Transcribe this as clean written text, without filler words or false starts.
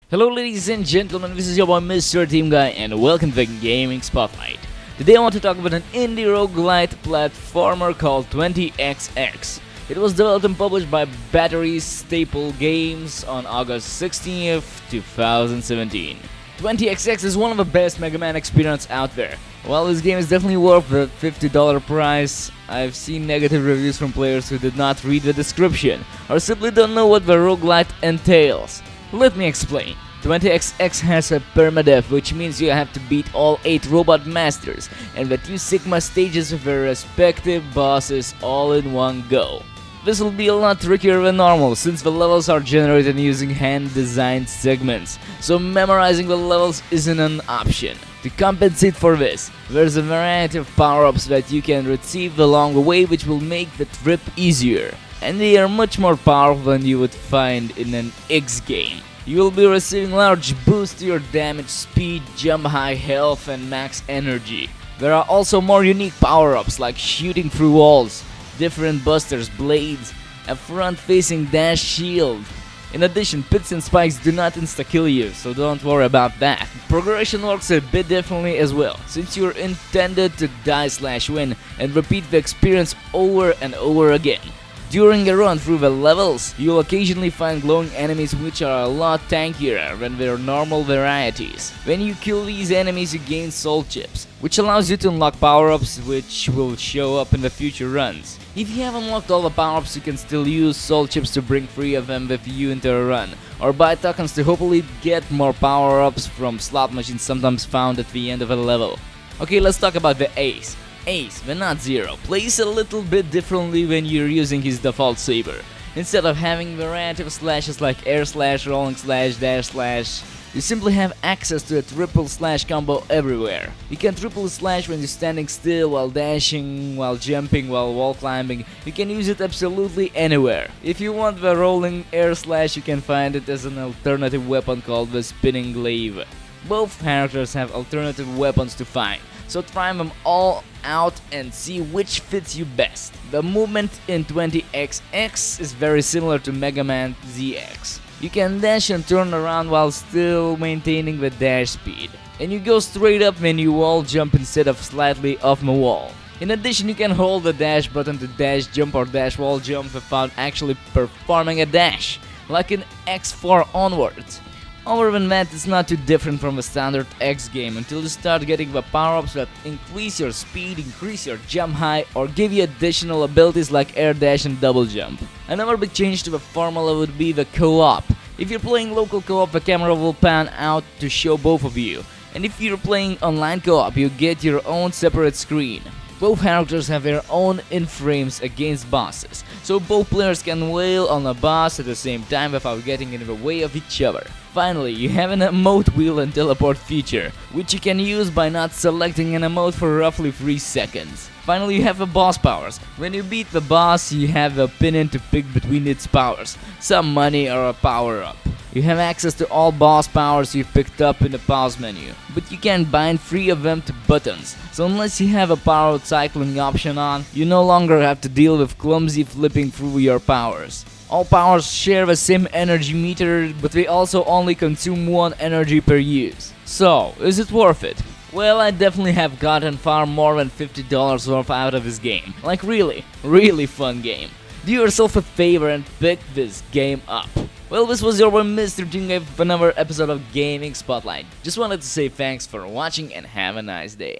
Hello ladies and gentlemen, this is your boy Mrteamguy and welcome to the Gaming Spotlight. Today I want to talk about an indie roguelite platformer called 20XX. It was developed and published by Battery Staple Games on August 16th, 2017. 20XX is one of the best Mega Man experiences out there. While this game is definitely worth the $50 price, I've seen negative reviews from players who did not read the description or simply don't know what the roguelite entails. Let me explain. 20XX has a permadeath, which means you have to beat all 8 robot masters and the 2 Sigma stages with their respective bosses all in one go. This will be a lot trickier than normal since the levels are generated using hand-designed segments, so memorizing the levels isn't an option. To compensate for this, there's a variety of power-ups that you can retrieve along the way which will make the trip easier. And they are much more powerful than you would find in an X game. You will be receiving large boosts to your damage, speed, jump high, health and max energy. There are also more unique power-ups like shooting through walls, different busters, blades, a front-facing dash shield. In addition, pits and spikes do not insta-kill you, so don't worry about that. Progression works a bit differently as well, since you're intended to die/win and repeat the experience over and over again. During a run through the levels, you'll occasionally find glowing enemies which are a lot tankier than their normal varieties. When you kill these enemies you gain soul chips, which allows you to unlock power-ups which will show up in the future runs. If you have unlocked all the power-ups you can still use soul chips to bring 3 of them with you into a run, or buy tokens to hopefully get more power-ups from slot machines sometimes found at the end of a level. Okay, let's talk about the Ace. Ace, the not Zero, plays a little bit differently when you're using his default saber. Instead of having a variety of slashes like air slash, rolling slash, dash slash, you simply have access to a triple slash combo everywhere. You can triple slash when you're standing still, while dashing, while jumping, while wall climbing. You can use it absolutely anywhere. If you want the rolling air slash, you can find it as an alternative weapon called the spinning glaive. Both characters have alternative weapons to find, so try them all out and see which fits you best. The movement in 20XX is very similar to Mega Man ZX. You can dash and turn around while still maintaining the dash speed. And you go straight up when you wall jump instead of slightly off the wall. In addition, you can hold the dash button to dash jump or dash wall jump without actually performing a dash, like in X4 onwards. Other than that, it's not too different from a standard X game until you start getting the power-ups that increase your speed, increase your jump height, or give you additional abilities like air dash and double jump. Another big change to the formula would be the co-op. If you're playing local co-op, the camera will pan out to show both of you. And if you're playing online co-op, you get your own separate screen. Both characters have their own in-frames against bosses, so both players can wail on a boss at the same time without getting in the way of each other. Finally, you have an emote wheel and teleport feature, which you can use by not selecting an emote for roughly 3 seconds. Finally, you have the boss powers. When you beat the boss, you have the opinion to pick between its powers, some money or a power-up. You have access to all boss powers you've picked up in the pause menu, but you can bind 3 of them to buttons, so unless you have a power cycling option on, you no longer have to deal with clumsy flipping through your powers. All powers share the same energy meter, but they also only consume 1 energy per use. So, is it worth it? Well, I definitely have gotten far more than $50 worth out of this game. Like really fun game. Do yourself a favor and pick this game up. Well, this was your boy Mrteamguy with another episode of Gaming Spotlight. Just wanted to say thanks for watching and have a nice day.